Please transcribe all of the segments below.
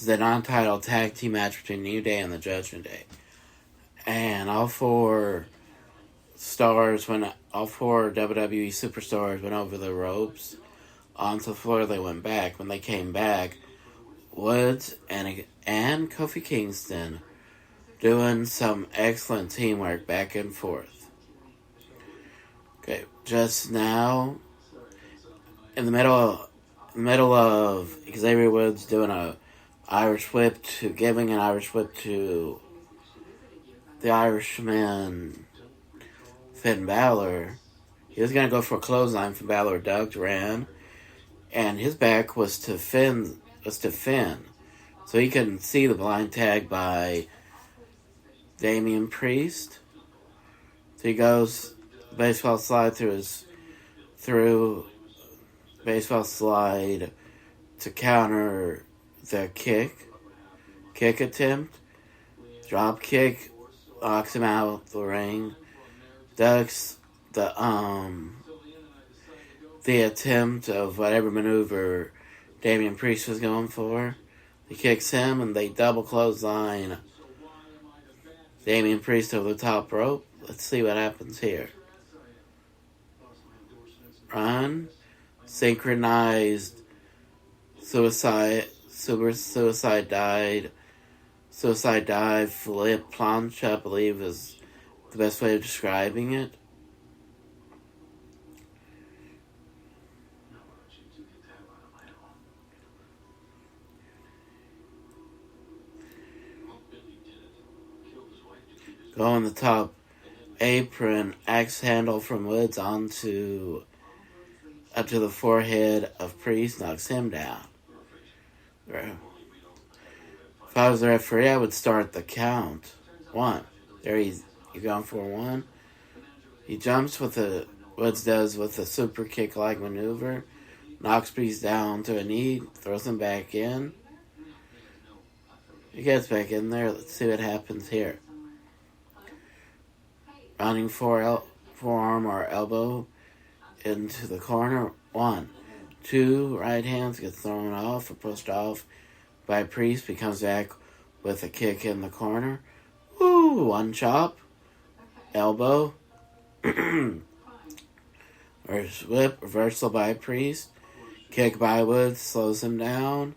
is the non-title tag team match between New Day and the Judgment Day. And all four WWE superstars went over the ropes onto the floor. They went back. When they came back, Woods and Kofi Kingston doing some excellent teamwork back and forth. Okay, just now, in the middle of Xavier Woods doing giving an Irish whip to the Irishman Finn Balor. He was gonna go for a clothesline. Finn Balor ducked, ran, and his back was to Finn, so he couldn't see the blind tag by Damian Priest. So he goes baseball slide through baseball slide to counter the kick attempt. Drop kick, knocks him out the ring. Ducks the attempt of whatever maneuver Damian Priest was going for. He kicks him and they double clothesline Damian Priest over the top rope. Let's see what happens here. Run. Synchronized suicide dive, flip plancha, I believe is the best way of describing it. Go on the top apron, axe handle from Woods up to the forehead of Priest, knocks him down. If I was the referee, I would start the count. 1. There you're going for 1. He jumps Woods does with a super kick-like maneuver, knocks Priest down to a knee, throws him back in. He gets back in there. Let's see what happens here. Running forearm or elbow into the corner. 1. 2 right hands get thrown off or pushed off by Priest. He comes back with a kick in the corner. Ooh, 1 chop. Elbow. Reversal by Priest. Kick by Woods, slows him down.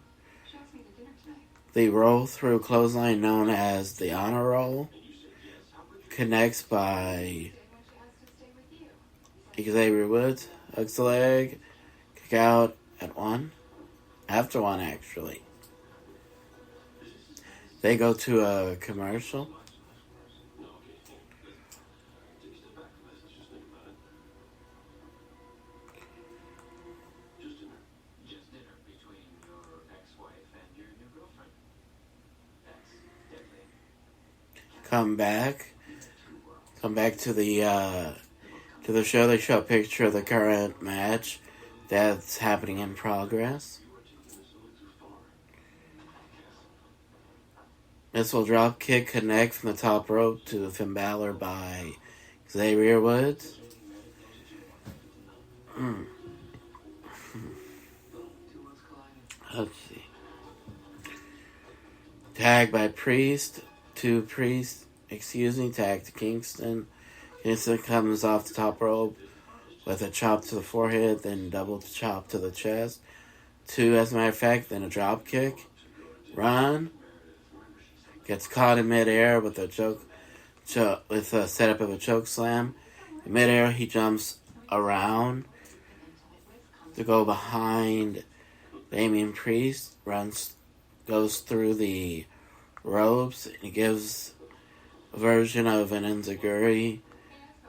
The roll through clothesline known as the honor roll. Connects by Xavier Woods. Hooks the leg. Kick out at 1. After 1, actually. They go to a commercial. Come back to the show. They show a picture of the current match that's happening in progress. Missile drop kick connect from the top rope to Finn Balor by Xavier Woods. Let's see. Tag by Priest. Tag to Kingston. Kingston comes off the top rope with a chop to the forehead, then double chop to the chest. 2, as a matter of fact, then a drop kick. Run. Gets caught in midair with a setup of a choke slam. In midair, he jumps around to go behind Damian Priest. Goes through the ropes, and he gives a version of an enziguri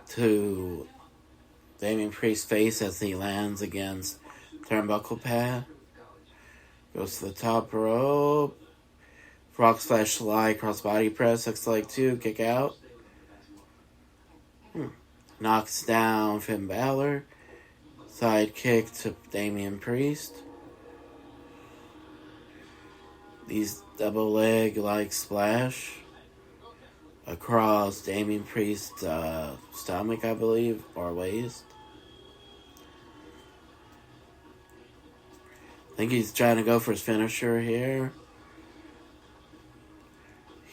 to Damian Priest's face as he lands against turnbuckle pad. Goes to the top rope. Frog slash slide, crossbody press, hooks leg 2, kick out. Knocks down Finn Balor. Side kick to Damian Priest. These double leg like splash across Damian Priest's stomach, I believe, or waist. I think he's trying to go for his finisher here.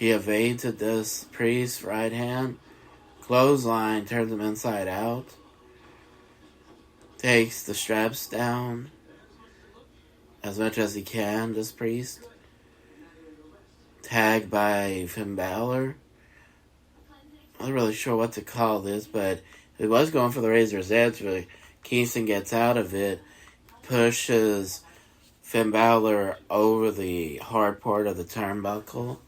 He evades this priest's right hand, clothesline, turns him inside out, takes the straps down as much as he can, this priest. Tagged by Finn Balor. I'm not really sure what to call this, but he was going for the Razor's Edge, but Kingston gets out of it, pushes Finn Balor over the hard part of the turnbuckle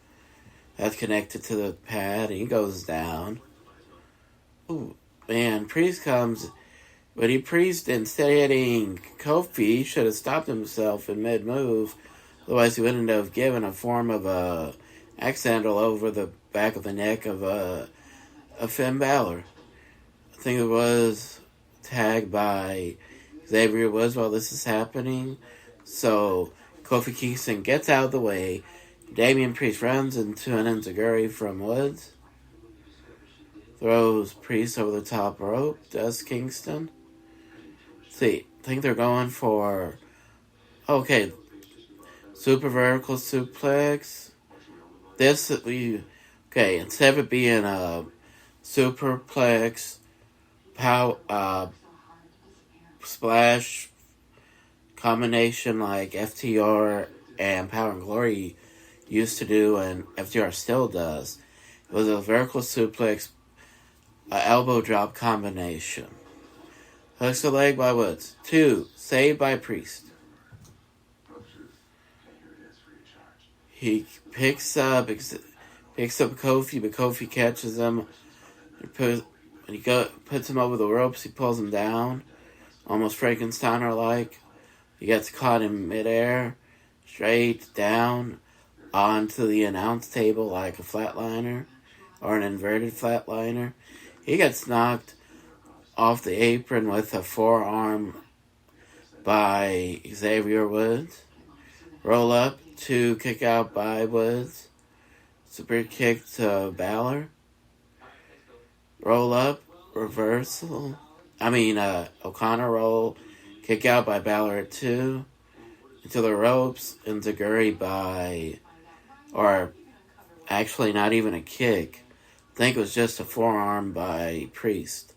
that's connected to the pad, and he goes down. Ooh, man, Priest comes, but Priest, instead of hitting Kofi, he should have stopped himself in mid-move. Otherwise, he would end up giving a form of a axe handle over the back of the neck of Finn Balor. I think it was tagged by Xavier Woods while this is happening. So Kofi Kingston gets out of the way. Damian Priest runs into an enziguri from Woods. Throws Priest over the top rope. Does Kingston. See, I think they're going for... Okay. Super vertical suplex. Instead of it being a superplex, splash combination like FTR and Power and Glory used to do, and FTR still does, it was a vertical suplex, elbow drop combination. Hooks the leg by Woods. 2, saved by Priest. He picks up Kofi, but Kofi catches him. He puts him over the ropes. He pulls him down, almost Frankensteiner-like. He gets caught in midair, straight down onto the announce table like a flatliner or an inverted flatliner. He gets knocked off the apron with a forearm by Xavier Woods. Roll up to kick out by Woods. Super kick to Balor. Roll up, reversal. O'Connor roll. Kick out by Balor at 2. Into the ropes. Enziguri by... Or actually not even a kick. I think it was just a forearm by Priest.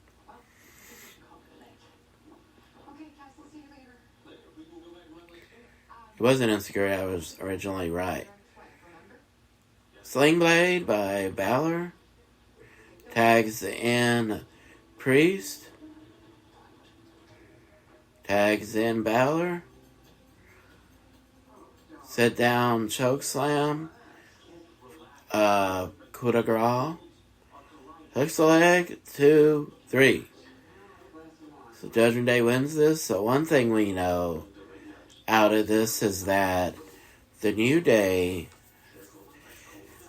It wasn't enziguri, I was originally right. Sling Blade by Balor. Tags in Priest. Tags in Balor. Sit down choke slam. Coup de grace. Hooks the leg. 2, 3. So Judgment Day wins this. So one thing we know out of this is that the New Day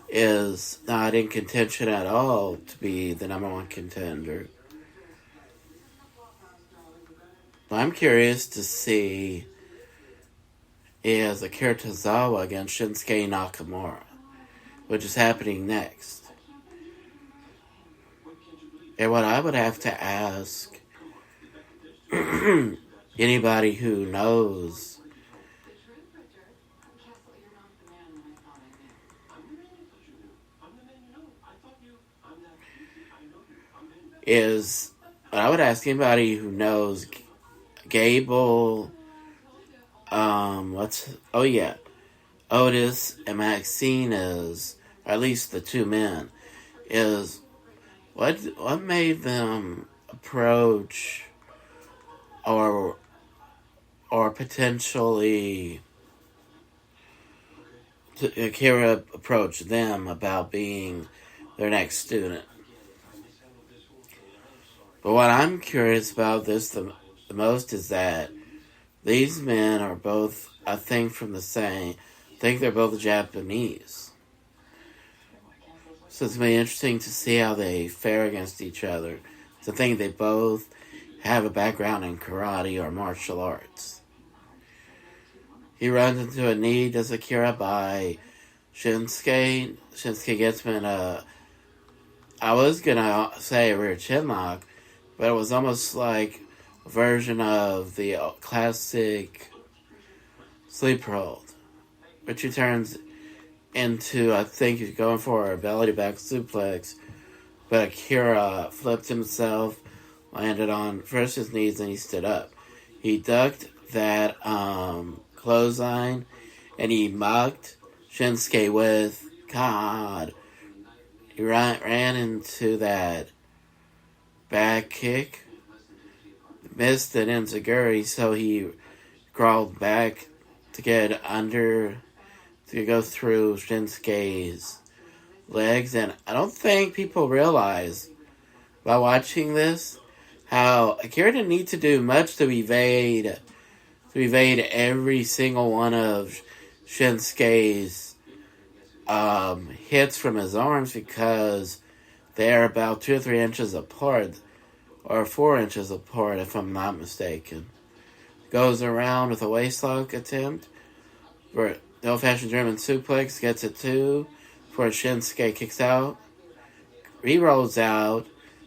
is not in contention at all to be the number 1 contender. But I'm curious to see is Akira Tozawa against Shinsuke Nakamura, which is happening next. And what I would have to ask anybody who knows is, I would ask anybody who knows Gable, Otis and Maxine is, or at least the 2 men, is what made them approach or potentially Akira approach them about being their next student. But what I'm curious about this the most is that these men are both, I think they're both Japanese. So it's going to be interesting to see how they fare against each other. So I think they both have a background in karate or martial arts. He runs into a knee, does Akira by Shinsuke. Shinsuke gets him in I was going to say a rear chinlock, but it was almost like a version of the classic sleeper hold. Richie turns into, I think he's going for a belly back suplex, but Akira flipped himself, landed on first his knees, and he stood up. He ducked that clothesline, and he mocked Shinsuke with, God, he ran into that back kick, missed an enziguri, so he crawled back to get under, to go through Shinsuke's legs. And I don't think people realize by watching this how Akira didn't need to do much to evade every single one of Shinsuke's hits from his arms, because they're about 2 or 3 inches apart, or 4 inches apart if I'm not mistaken. Goes around with a waistlock attempt for the old-fashioned German suplex, gets it 2 before Shinsuke kicks out. He rolls out,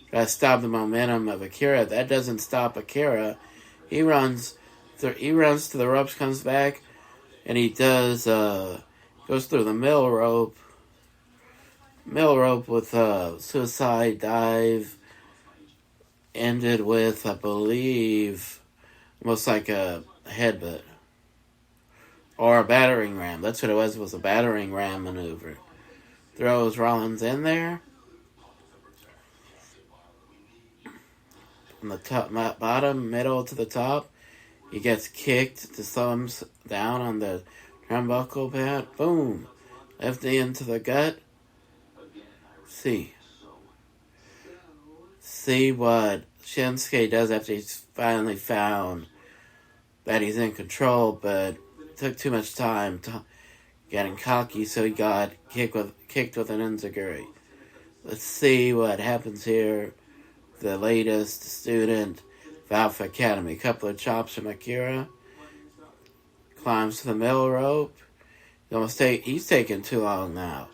tries to stop the momentum of Akira. That doesn't stop Akira. He runs to the ropes, comes back, and he does goes through the middle rope with a suicide dive. Ended with, I believe, almost like a headbutt. Or a battering ram. That's what it was a battering ram maneuver. Throws Rollins in there. From the top, bottom, middle to the top. He gets kicked to thumbs down on the turnbuckle pad. Boom. Left knee into the gut. See what Shinsuke does after he's finally found that he's in control, but it took too much time getting cocky, so he got kicked with an enziguri. Let's see what happens here. The latest student of Alpha Academy. A couple of chops from Akira. Climbs to the middle rope. He's taking too long now.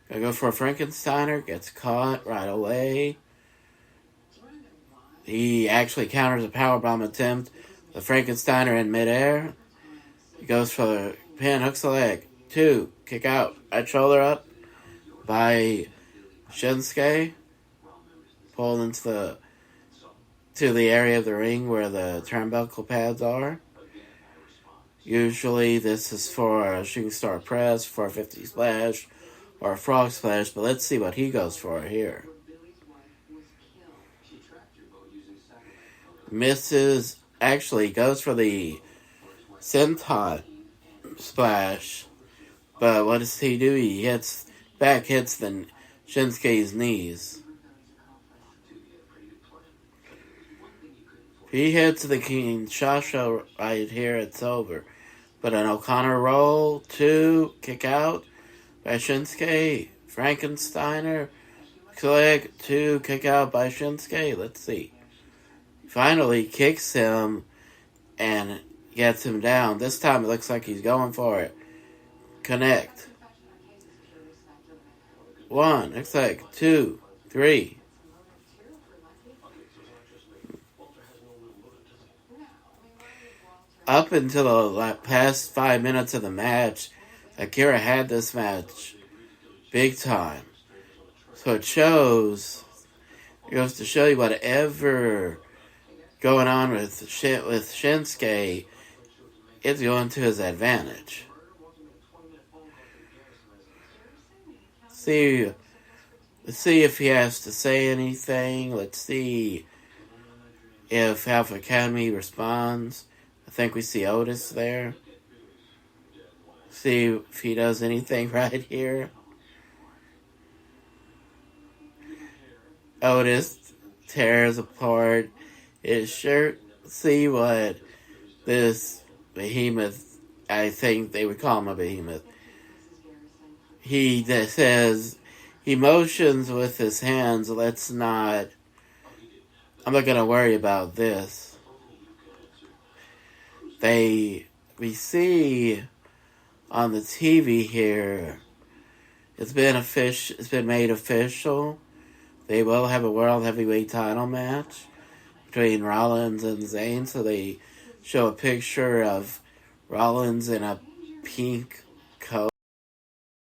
Gonna go for a Frankensteiner. Gets caught right away. He actually counters a powerbomb attempt. The Frankensteiner in midair. He goes for the pin, hooks the leg. 2, kick out. Right shoulder up by Shinsuke. Pulled into the area of the ring where the turnbuckle pads are. Usually this is for a shooting star press, 450 splash, or a frog splash, but let's see what he goes for here. Misses, actually goes for the senton splash, but what does he do? He hits the Shinsuke's knees. He hits the Kinshasa right here, it's over. But an O'Connor roll, 2, kick out by Shinsuke. Frankensteiner, leg, 2, kick out by Shinsuke. Let's see. Finally kicks him and gets him down. This time it looks like he's going for it. Connect. 1, looks like 2, 3. Up until the past 5 minutes of the match, Akira had this match big time. So it goes to show you whatever going on with Shinsuke, it's going to his advantage. Let's see if he has to say anything. Let's see if Alpha Academy responds. I think we see Otis there. See if he does anything right here. Otis tears apart his shirt. See what this behemoth, I think they would call him a behemoth. He says, he motions with his hands, I'm not going to worry about this. We see on the TV here, it's been made official. They will have a World Heavyweight title match between Rollins and Zayn. So they show a picture of Rollins in a pink coat.